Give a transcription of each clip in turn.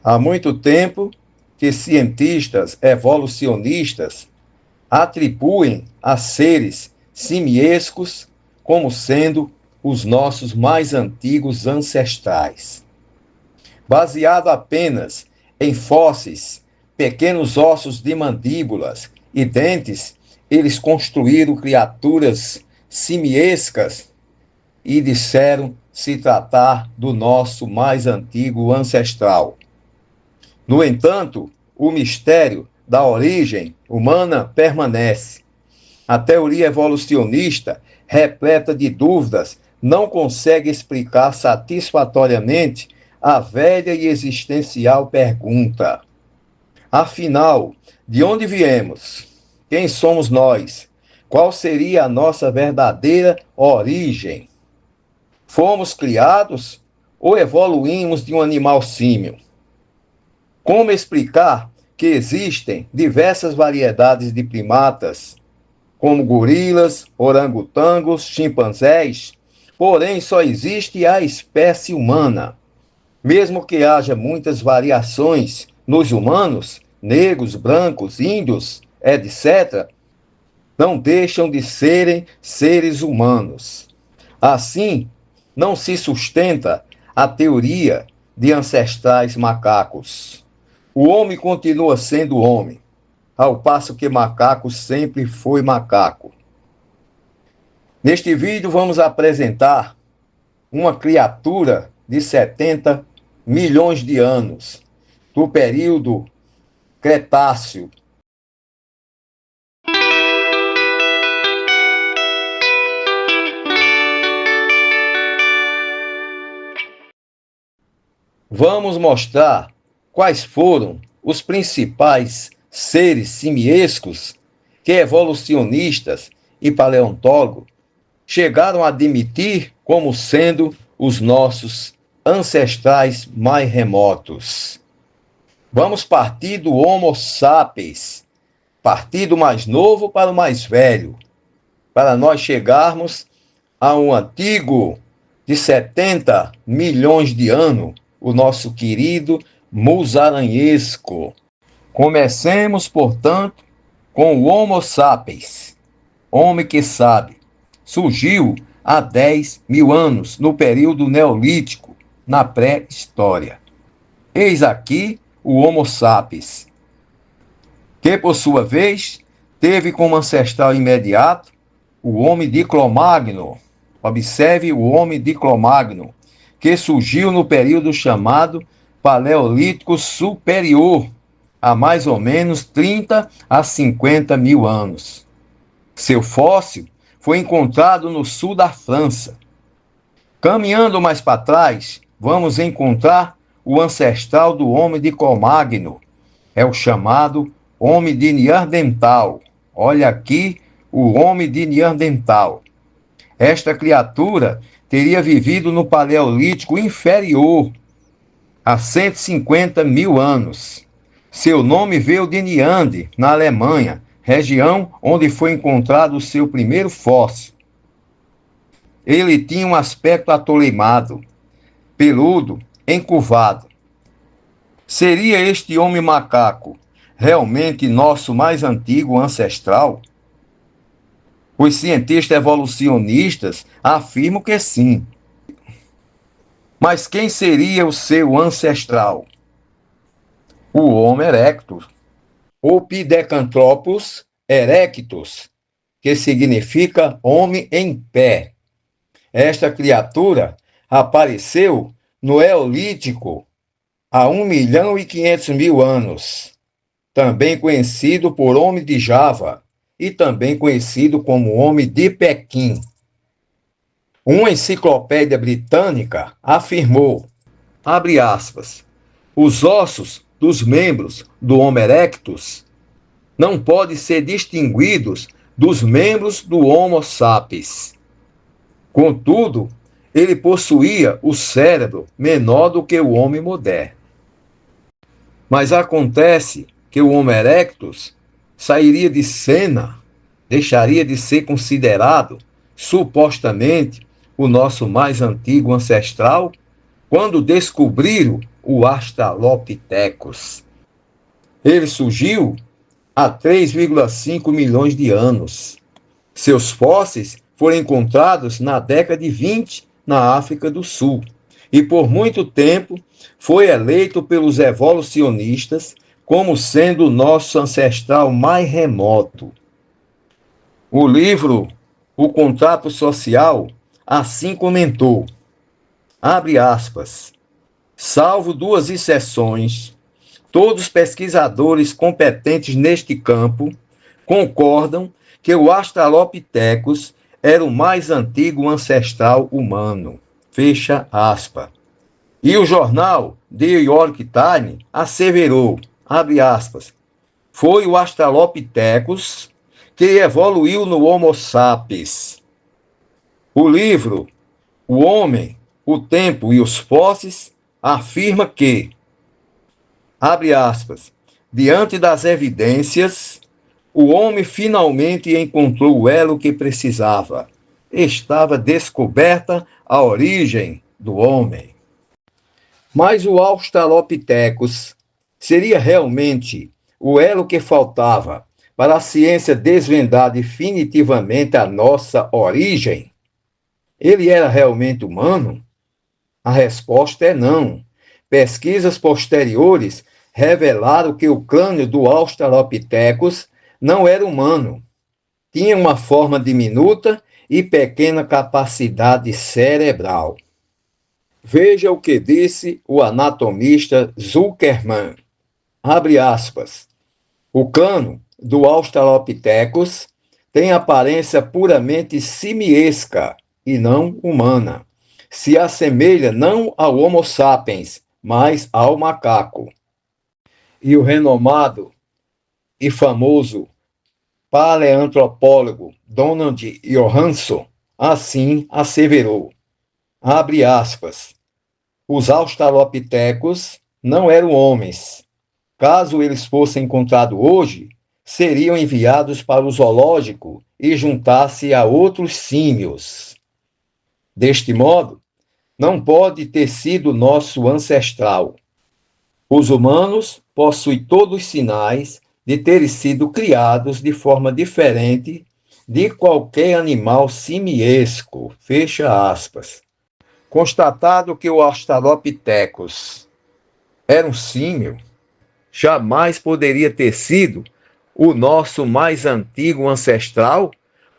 Há muito tempo que cientistas evolucionistas atribuem a seres simiescos como sendo os nossos mais antigos ancestrais. Baseado apenas em fósseis, pequenos ossos de mandíbulas e dentes, eles construíram criaturas simiescas e disseram se tratar do nosso mais antigo ancestral. No entanto, o mistério da origem humana permanece. A teoria evolucionista, repleta de dúvidas, não consegue explicar satisfatoriamente a velha e existencial pergunta: afinal, de onde viemos? Quem somos nós? Qual seria a nossa verdadeira origem? Fomos criados ou evoluímos de um animal símil? Como explicar que existem diversas variedades de primatas, como gorilas, orangotangos, chimpanzés, porém só existe a espécie humana? Mesmo que haja muitas variações nos humanos, negros, brancos, índios, etc., não deixam de serem seres humanos. Assim, não se sustenta a teoria de ancestrais macacos. O homem continua sendo homem, ao passo que macaco sempre foi macaco. Neste vídeo vamos apresentar uma criatura de 70 milhões de anos, do período Cretáceo. Vamos mostrar quais foram os principais seres simiescos que evolucionistas e paleontólogos chegaram a admitir como sendo os nossos ancestrais mais remotos. Vamos partir do Homo sapiens, partir do mais novo para o mais velho, para nós chegarmos a um antigo de 70 milhões de anos, o nosso querido musaranesco. Comecemos, portanto, com o Homo sapiens, homem que sabe. Surgiu há 10 mil anos, no período neolítico, na pré-história. Eis aqui o Homo sapiens, que, por sua vez, teve como ancestral imediato o homem de Cro-Magnon. Observe o homem de Cro-Magnon, que surgiu no período chamado Paleolítico Superior, há mais ou menos 30 a 50 mil anos. Seu fóssil foi encontrado no sul da França. Caminhando mais para trás, vamos encontrar o ancestral do homem de Cro-Magnon. É o chamado homem de Neandertal. Olha aqui o homem de Neandertal. Esta criatura teria vivido no Paleolítico Inferior, há 150 mil anos. Seu nome veio de Neander, na Alemanha, região onde foi encontrado o seu primeiro fóssil. Ele tinha um aspecto atoleimado, peludo, encurvado. Seria este homem macaco realmente nosso mais antigo ancestral? Os cientistas evolucionistas afirmam que sim. Mas quem seria o seu ancestral? O Homo erectus, ou Pithecanthropus erectus, que significa homem em pé. Esta criatura apareceu no Eolítico há 1.500.000 anos, também conhecido por homem de Java e também conhecido como homem de Pequim. Uma enciclopédia britânica afirmou, abre aspas, os ossos dos membros do Homo erectus não podem ser distinguidos dos membros do Homo sapiens. Contudo, ele possuía o cérebro menor do que o homem moderno. Mas acontece que o Homo erectus sairia de cena, deixaria de ser considerado, supostamente, o nosso mais antigo ancestral, quando descobriram o Australopithecus. Ele surgiu há 3,5 milhões de anos. Seus fósseis foram encontrados na década de 20 na África do Sul e por muito tempo foi eleito pelos evolucionistas como sendo o nosso ancestral mais remoto. O livro O Contrato Social assim comentou, abre aspas, salvo 2 exceções, todos os pesquisadores competentes neste campo concordam que o Australopithecus era o mais antigo ancestral humano. Fecha aspas. E o jornal The York Times asseverou, abre aspas, foi o Australopithecus que evoluiu no Homo sapiens. O livro O Homem, o Tempo e os Fósseis afirma que, abre aspas, diante das evidências, o homem finalmente encontrou o elo que precisava. Estava descoberta a origem do homem. Mas o Australopithecus seria realmente o elo que faltava para a ciência desvendar definitivamente a nossa origem? Ele era realmente humano? A resposta é não. Pesquisas posteriores revelaram que o crânio do Australopithecus não era humano. Tinha uma forma diminuta e pequena capacidade cerebral. Veja o que disse o anatomista Zuckerman. Abre aspas. O crânio do Australopithecus tem aparência puramente simiesca e não humana. Se assemelha não ao Homo sapiens, mas ao macaco. E o renomado e famoso paleantropólogo Donald Johanson assim asseverou, abre aspas, os Australopithecus não eram homens. Caso eles fossem encontrados hoje, seriam enviados para o zoológico e juntar-se a outros símios. Deste modo, não pode ter sido nosso ancestral. Os humanos possuem todos os sinais de terem sido criados de forma diferente de qualquer animal simiesco. Fecha aspas. Constatado que o Australopithecus era um símio, jamais poderia ter sido o nosso mais antigo ancestral,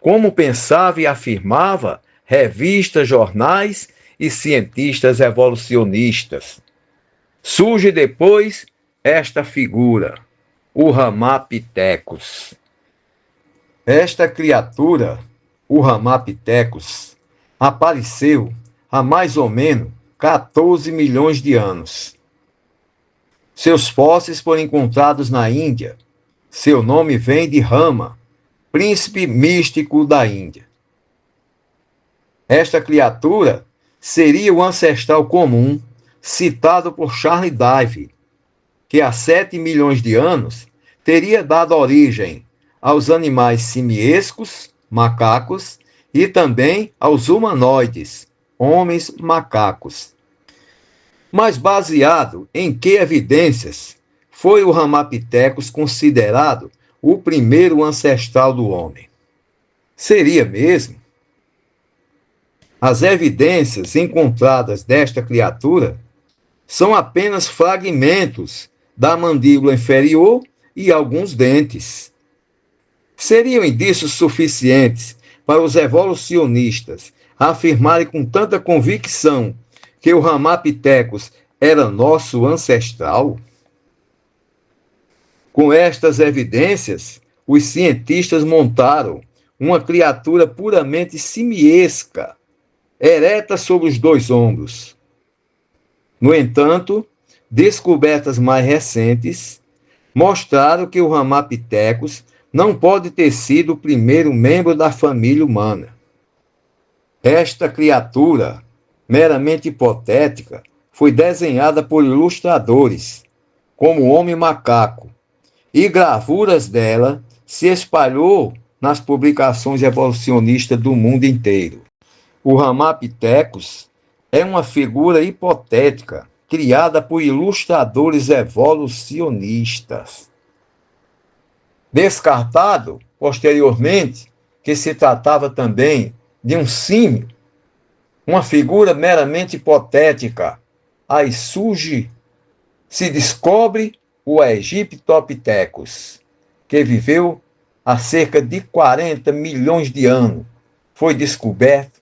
como pensava e afirmava revistas, jornais e cientistas evolucionistas. Surge depois esta figura, o Ramapithecus. Esta criatura, o Ramapithecus, apareceu há mais ou menos 14 milhões de anos. Seus fósseis foram encontrados na Índia. Seu nome vem de Rama, príncipe místico da Índia. Esta criatura seria o ancestral comum citado por Charles Darwin, que há 7 milhões de anos teria dado origem aos animais simiescos, macacos, e também aos humanoides, homens macacos. Mas baseado em que evidências foi o Ramapithecus considerado o primeiro ancestral do homem? Seria mesmo? As evidências encontradas desta criatura são apenas fragmentos da mandíbula inferior e alguns dentes. Seriam indícios suficientes para os evolucionistas afirmarem com tanta convicção que o Ramapithecus era nosso ancestral? Com estas evidências, os cientistas montaram uma criatura puramente simiesca, ereta sobre os 2 ombros. No entanto, descobertas mais recentes mostraram que o Ramapithecus não pode ter sido o primeiro membro da família humana. Esta criatura, meramente hipotética, foi desenhada por ilustradores, como o homem macaco, e gravuras dela se espalhou nas publicações evolucionistas do mundo inteiro. O Ramapithecus é uma figura hipotética criada por ilustradores evolucionistas. Descartado, posteriormente, que se tratava também de um símio, uma figura meramente hipotética, aí se descobre o Egyptopithecus, que viveu há cerca de 40 milhões de anos. Foi descoberto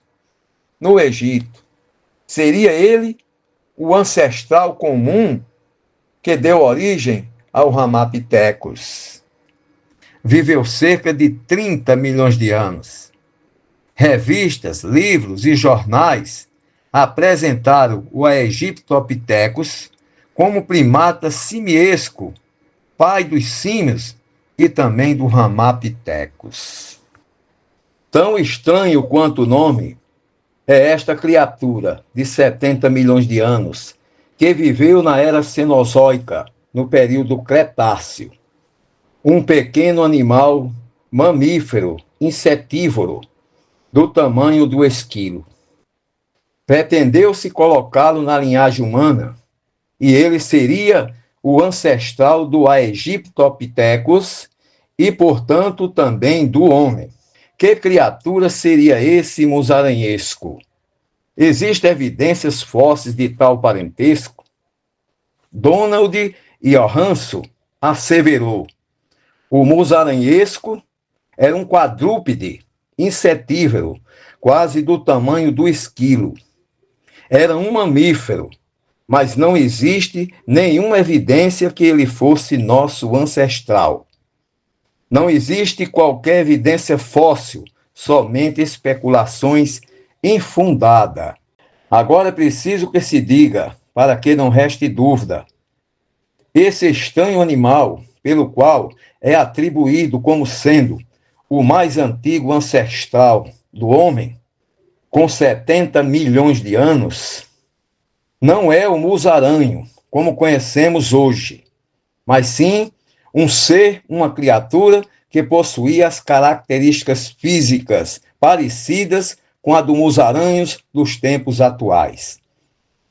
no Egito. Seria ele o ancestral comum que deu origem ao Ramapithecus. Viveu cerca de 30 milhões de anos. Revistas, livros e jornais apresentaram o Egyptopithecus como primata simiesco, pai dos símios e também do Ramapithecus. Tão estranho quanto o nome é esta criatura de 70 milhões de anos que viveu na era Cenozoica, no período Cretáceo. Um pequeno animal mamífero, insetívoro, do tamanho do esquilo. Pretendeu-se colocá-lo na linhagem humana, e ele seria o ancestral do Aegyptopithecus e, portanto, também do homem. Que criatura seria esse musaranhesco? Existem evidências fósseis de tal parentesco? Donald Johansson asseverou: o musaranhesco era um quadrúpede insetívoro, quase do tamanho do esquilo. Era um mamífero, mas não existe nenhuma evidência que ele fosse nosso ancestral. Não existe qualquer evidência fóssil, somente especulações infundadas. Agora é preciso que se diga, para que não reste dúvida, esse estranho animal, pelo qual é atribuído como sendo o mais antigo ancestral do homem, com 70 milhões de anos, não é o musaranho, como conhecemos hoje, mas sim um ser, uma criatura que possuía as características físicas parecidas com a dos musaranhos dos tempos atuais.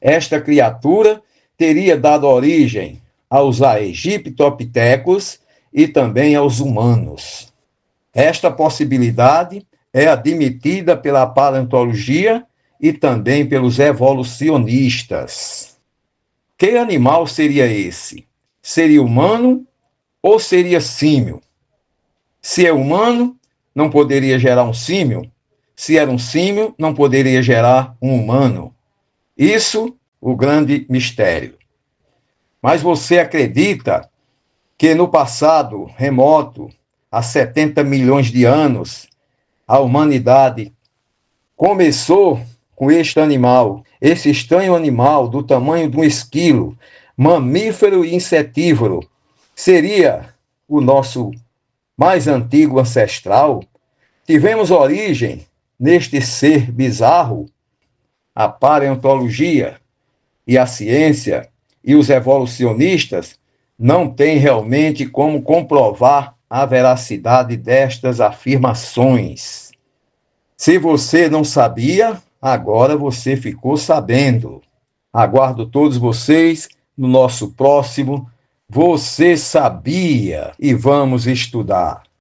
Esta criatura teria dado origem aos Aegyptopithecus e também aos humanos. Esta possibilidade é admitida pela paleontologia e também pelos evolucionistas. Que animal seria esse? Seria humano ou seria símio? Se é humano, não poderia gerar um símio. Se era um símio, não poderia gerar um humano. Isso, o grande mistério. Mas você acredita que no passado remoto, há 70 milhões de anos, a humanidade começou com este animal, esse estranho animal do tamanho de um esquilo, mamífero e insetívoro, seria o nosso mais antigo ancestral? Tivemos origem neste ser bizarro? A paleontologia e a ciência e os evolucionistas não têm realmente como comprovar a veracidade destas afirmações. Se você não sabia, agora você ficou sabendo. Aguardo todos vocês no nosso próximo Você Sabia? E vamos estudar.